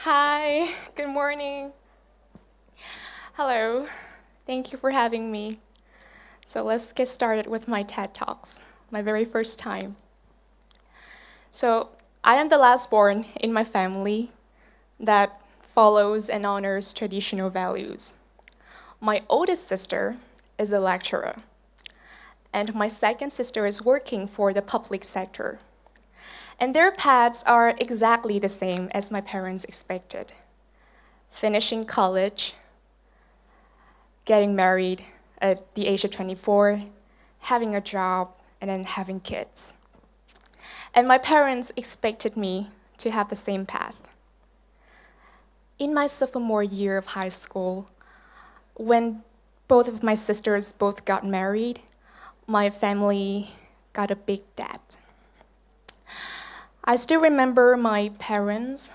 Hi, good morning. Hello, thank you for having me. So let's get started with my TED Talks, my very first time. So I am the last born in my family that follows and honors traditional values. My oldest sister is a lecturer, and my second sister is working for the public sector. And their paths are exactly the same as my parents expected. Finishing college, getting married at the age of 24, having a job, and then having kids. And my parents expected me to have the same path. In my sophomore year of high school, when both of my sisters both got married, my family got a big debt. I still remember my parents.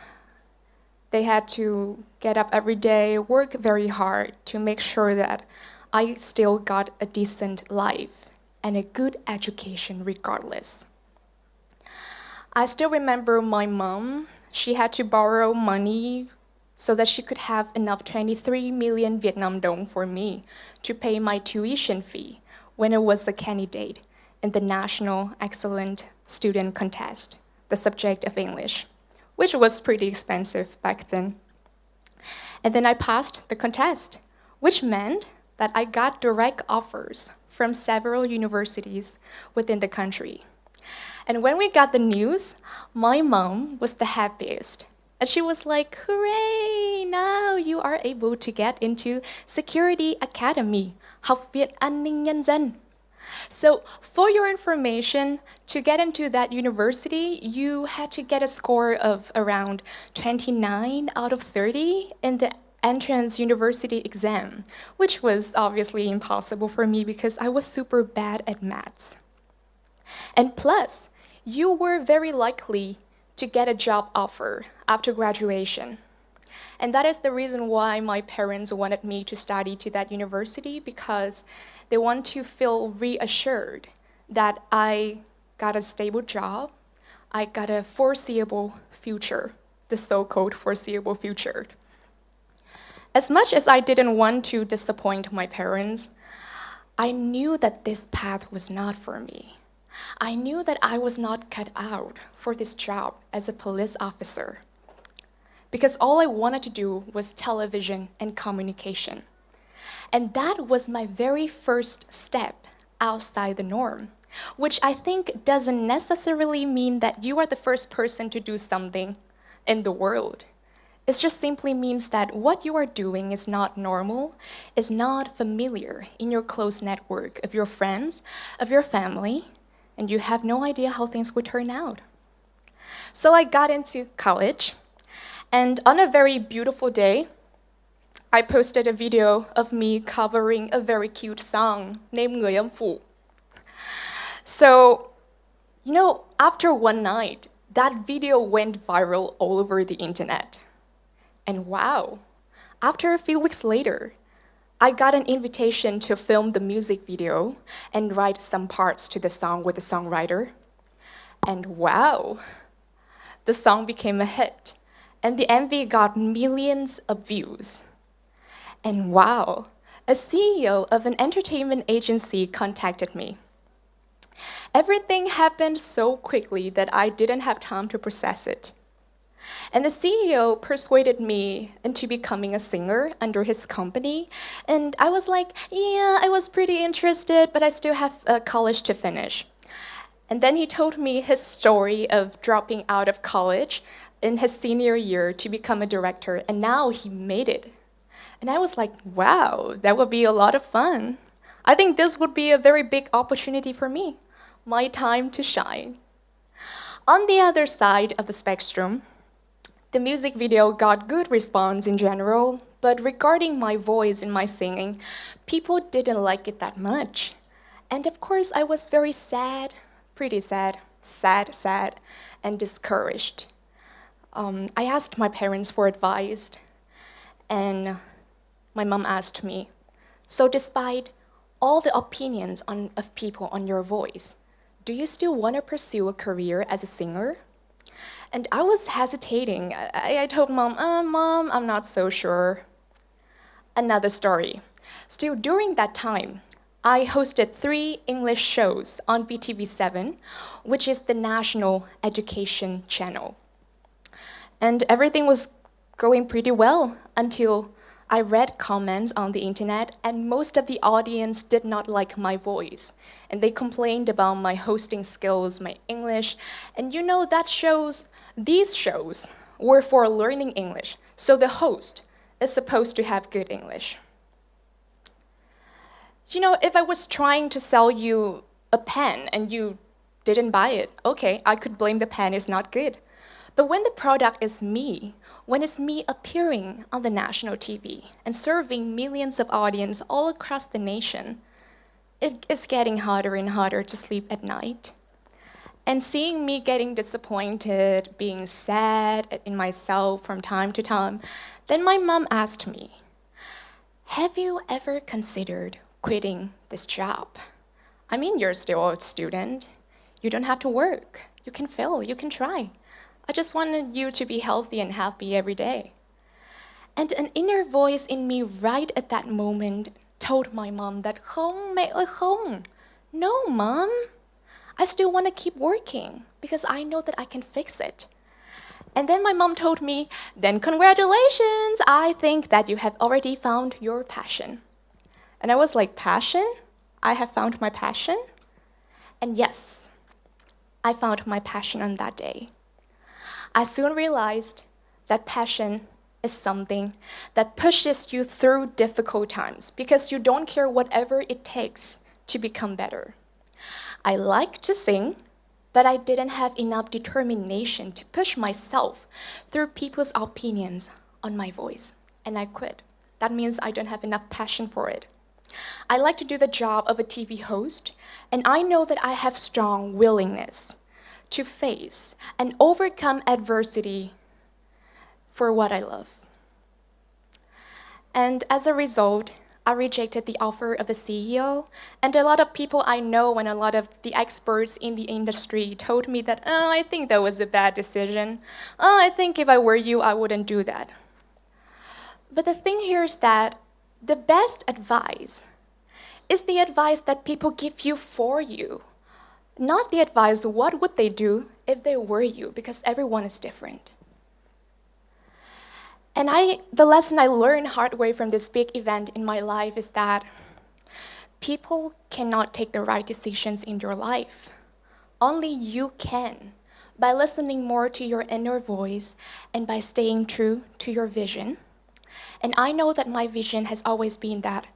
They had to get up every day, work very hard to make sure that I still got a decent life and a good education regardless. I still remember my mom. She had to borrow money so that she could have enough 23 million Vietnam dong for me to pay my tuition fee when I was a candidate in the National Excellent Student Contest, the subject of English, which was pretty expensive back then. And then I passed the contest, which meant that I got direct offers from several universities within the country. And when we got the news, my mom was the happiest. And she was like, hooray, now you are able to get into Security Academy, Học viện An ninh Nhân dân. So for your information, to get into that university, you had to get a score of around 29 out of 30 in the entrance university exam, which was obviously impossible for me because I was super bad at maths. And plus, you were very likely to get a job offer after graduation. And that is the reason why my parents wanted me to study to that university, because they want to feel reassured that I got a stable job, I got a foreseeable future, the so-called foreseeable future. As much as I didn't want to disappoint my parents, I knew that this path was not for me. I knew that I was not cut out for this job as a police officer, because all I wanted to do was television and communication. And that was my very first step outside the norm, which I think doesn't necessarily mean that you are the first person to do something in the world. It just simply means that what you are doing is not normal, is not familiar in your close network of your friends, of your family, and you have no idea how things would turn out. So I got into college, and on a very beautiful day, I posted a video of me covering a very cute song named Người Âm Phủ. So, after one night, that video went viral all over the internet. And wow, after a few weeks later, I got an invitation to film the music video and write some parts to the song with the songwriter. And wow, the song became a hit, and the MV got millions of views. And wow, a CEO of an entertainment agency contacted me. Everything happened so quickly that I didn't have time to process it. And the CEO persuaded me into becoming a singer under his company. And I was like, yeah, I was pretty interested, but I still have college to finish. And then he told me his story of dropping out of college in his senior year to become a director, and now he made it. And I was like, wow, that would be a lot of fun. I think this would be a very big opportunity for me, my time to shine. On the other side of the spectrum, the music video got good response in general, but regarding my voice and my singing, people didn't like it that much. And of course, I was very sad, pretty sad, and discouraged. I asked my parents for advice, and my mom asked me, so despite all the opinions of people on your voice, do you still want to pursue a career as a singer? And I was hesitating. I told Mom, Mom, I'm not so sure. Another story. Still during that time, I hosted 3 English shows on VTV7, which is the national education channel. And everything was going pretty well until I read comments on the internet, and most of the audience did not like my voice. And they complained about my hosting skills, my English. And you know, these shows were for learning English. So the host is supposed to have good English. You know, if I was trying to sell you a pen and you didn't buy it, okay, I could blame the pen is not good. But when the product is me, when it's me appearing on the national TV and serving millions of audience all across the nation, it is getting harder and harder to sleep at night. And seeing me getting disappointed, being sad in myself from time to time, then my mom asked me, have you ever considered quitting this job? I mean, you're still a student. You don't have to work. You can fail, you can try. I just wanted you to be healthy and happy every day. And an inner voice in me right at that moment told my mom that, không, mẹ ơi không. No, Mom. I still want to keep working because I know that I can fix it. And then my mom told me, then congratulations, I think that you have already found your passion. And I was like, passion? I have found my passion? And yes, I found my passion on that day. I soon realized that passion is something that pushes you through difficult times because you don't care whatever it takes to become better. I like to sing, but I didn't have enough determination to push myself through people's opinions on my voice, and I quit. That means I don't have enough passion for it. I like to do the job of a TV host, and I know that I have strong willingness to face and overcome adversity for what I love. And as a result, I rejected the offer of the CEO, and a lot of people I know and a lot of the experts in the industry told me that, I think that was a bad decision. I think if I were you, I wouldn't do that. But the thing here is that the best advice is the advice that people give you for you, not the advice, what would they do if they were you, because everyone is different. And the lesson I learned hard way from this big event in my life is that people cannot take the right decisions in your life. Only you can, by listening more to your inner voice and by staying true to your vision. And I know that my vision has always been that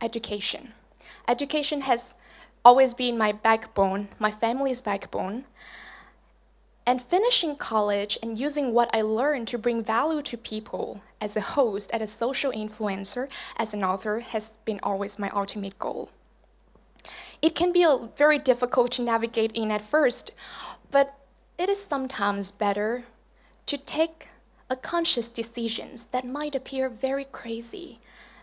education. Education has always been my backbone, my family's backbone. And finishing college and using what I learned to bring value to people as a host, as a social influencer, as an author has been always my ultimate goal. It can be very difficult to navigate in at first, but it is sometimes better to take a conscious decisions that might appear very crazy,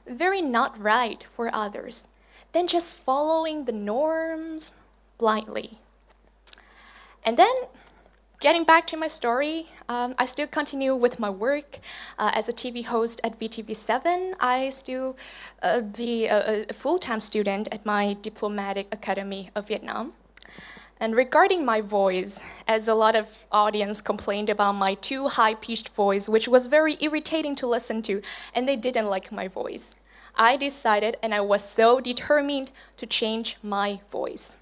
very not right for others, than just following the norms blindly. And then, getting back to my story, I still continue with my work as a TV host at VTV7. I still be a full-time student at my Diplomatic Academy of Vietnam. And regarding my voice, as a lot of audience complained about my too high-pitched voice, which was very irritating to listen to, and they didn't like my voice, I decided, and I was so determined to change my voice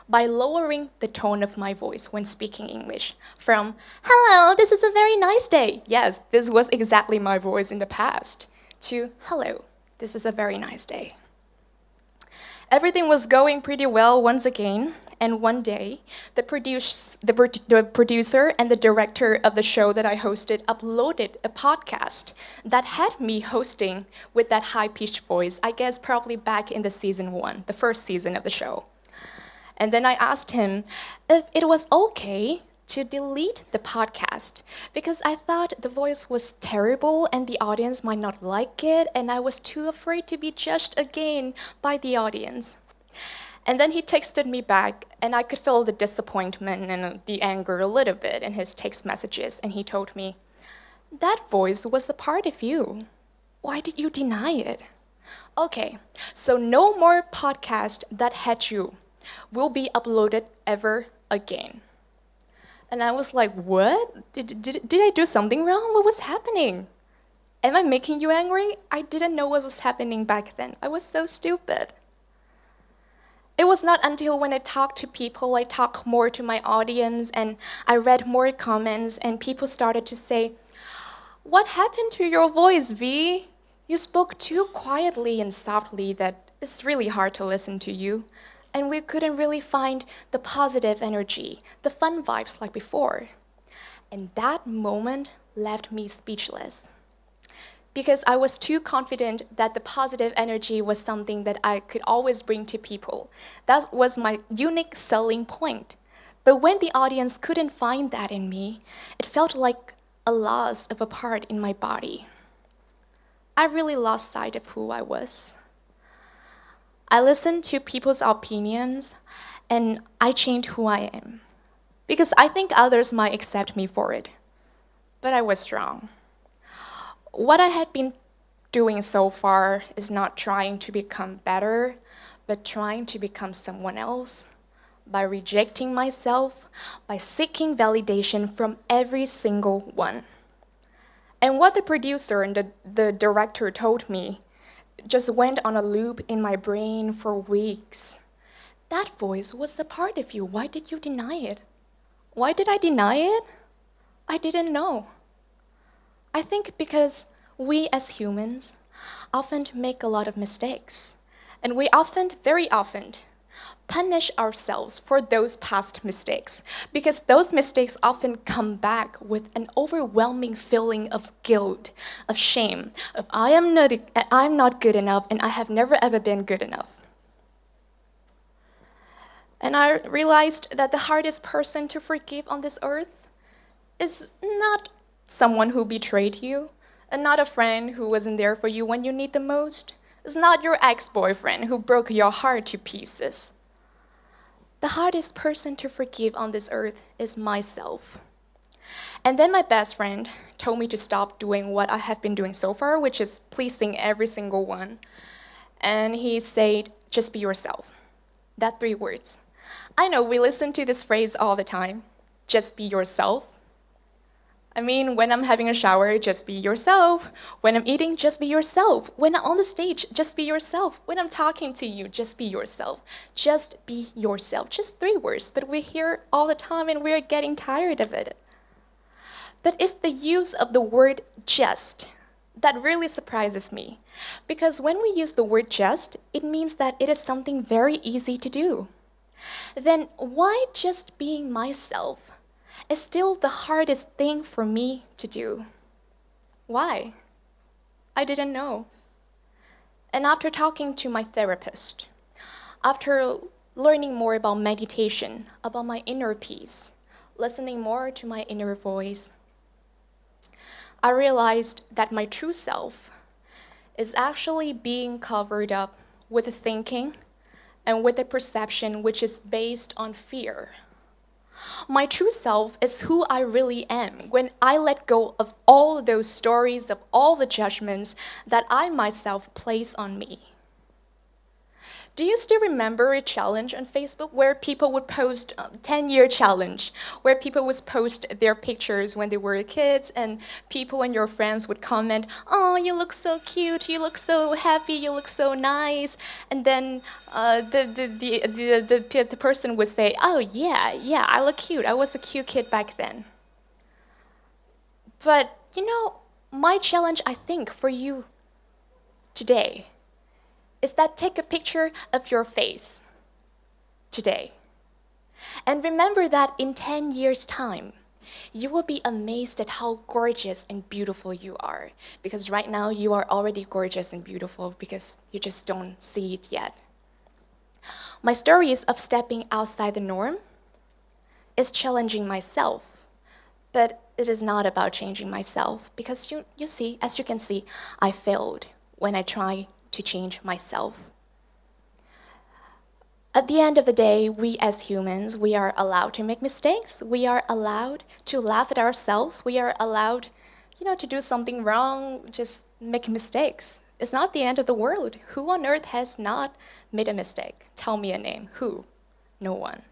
by lowering the tone of my voice when speaking English from, hello, this is a very nice day. Yes, this was exactly my voice in the past, to, hello, this is a very nice day. Everything was going pretty well once again, and one day, the producer and the director of the show that I hosted uploaded a podcast that had me hosting with that high-pitched voice, I guess probably back in the season 1, the first season of the show. And then I asked him if it was okay to delete the podcast because I thought the voice was terrible and the audience might not like it, and I was too afraid to be judged again by the audience. And then he texted me back, and I could feel the disappointment and the anger a little bit in his text messages. And he told me, "That voice was a part of you. Why did you deny it?" Okay, so no more podcast that had you will be uploaded ever again. And I was like, what? Did I do something wrong? What was happening? Am I making you angry? I didn't know what was happening back then. I was so stupid. It was not until when I talked to people, I talked more to my audience, and I read more comments, and people started to say, "What happened to your voice, V? You spoke too quietly and softly that it's really hard to listen to you." And we couldn't really find the positive energy, the fun vibes like before. And that moment left me speechless. Because I was too confident that the positive energy was something that I could always bring to people. That was my unique selling point. But when the audience couldn't find that in me, it felt like a loss of a part in my body. I really lost sight of who I was. I listened to people's opinions, and I changed who I am. Because I think others might accept me for it. But I was wrong. What I had been doing so far is not trying to become better, but trying to become someone else, by rejecting myself, by seeking validation from every single one. And what the producer and the director told me just went on a loop in my brain for weeks. That voice was a part of you. Why did you deny it? Why did I deny it? I didn't know. I think because we as humans often make a lot of mistakes, and we often, very often, punish ourselves for those past mistakes, because those mistakes often come back with an overwhelming feeling of guilt, of shame, of I'm not good enough, and I have never ever been good enough. And I realized that the hardest person to forgive on this earth is not someone who betrayed you, and not a friend who wasn't there for you when you need the most. It's not your ex-boyfriend who broke your heart to pieces. The hardest person to forgive on this earth is myself. And then my best friend told me to stop doing what I have been doing so far, which is pleasing every single one. And he said, "Just be yourself." That 3 words. I know we listen to this phrase all the time, just be yourself. I mean, when I'm having a shower, just be yourself. When I'm eating, just be yourself. When I'm on the stage, just be yourself. When I'm talking to you, just be yourself. Just be yourself. Just 3 words, but we hear it all the time and we're getting tired of it. But it's the use of the word just that really surprises me. Because when we use the word just, it means that it is something very easy to do. Then why just being myself is still the hardest thing for me to do? Why? I didn't know. And after talking to my therapist, after learning more about meditation, about my inner peace, listening more to my inner voice, I realized that my true self is actually being covered up with a thinking and with a perception which is based on fear. My true self is who I really am when I let go of all those stories, of all the judgments that I myself place on me. Do you still remember a challenge on Facebook where people would post 10-year challenge, where people would post their pictures when they were kids, and people and your friends would comment, "Oh, you look so cute, you look so happy, you look so nice," and then the person would say, "Oh yeah, I look cute. I was a cute kid back then." But you know, my challenge, I think, for you today is that take a picture of your face today. And remember that in 10 years' time, you will be amazed at how gorgeous and beautiful you are. Because right now, you are already gorgeous and beautiful because you just don't see it yet. My stories of stepping outside the norm is challenging myself. But it is not about changing myself because you see, as you can see, I failed when I tried to change myself. At the end of the day, we as humans, we are allowed to make mistakes. We are allowed to laugh at ourselves. We are allowed, to do something wrong, just make mistakes. It's not the end of the world. Who on earth has not made a mistake? Tell me a name. Who? No one.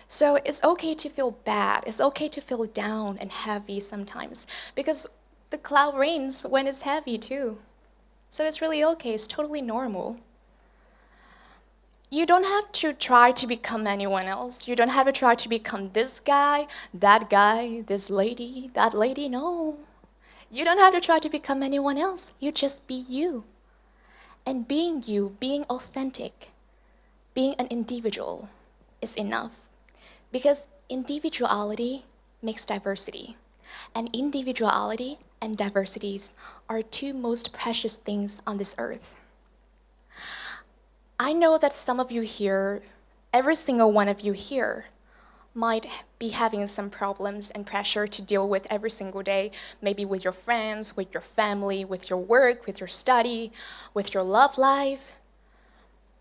So it's okay to feel bad. It's okay to feel down and heavy sometimes because the cloud rains when it's heavy too. So it's really okay. It's totally normal. You don't have to try to become anyone else. You don't have to try to become this guy, this lady, that lady. No. You don't have to try to become anyone else. You just be you. And being you, being authentic, being an individual is enough. Because individuality makes diversity. And individuality and diversities are two most precious things on this earth. I know that some of you here, every single one of you here, might be having some problems and pressure to deal with every single day, maybe with your friends, with your family, with your work, with your study, with your love life.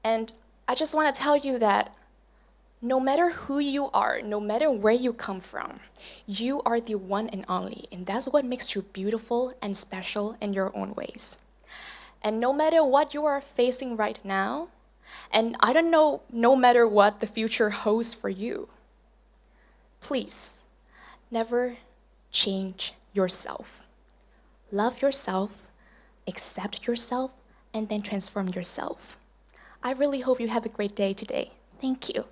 And I just want to tell you that no matter who you are, no matter where you come from, you are the one and only, and that's what makes you beautiful and special in your own ways. And no matter what you are facing right now, and I don't know, no matter what the future holds for you, please, never change yourself. Love yourself, accept yourself, and then transform yourself. I really hope you have a great day today. Thank you.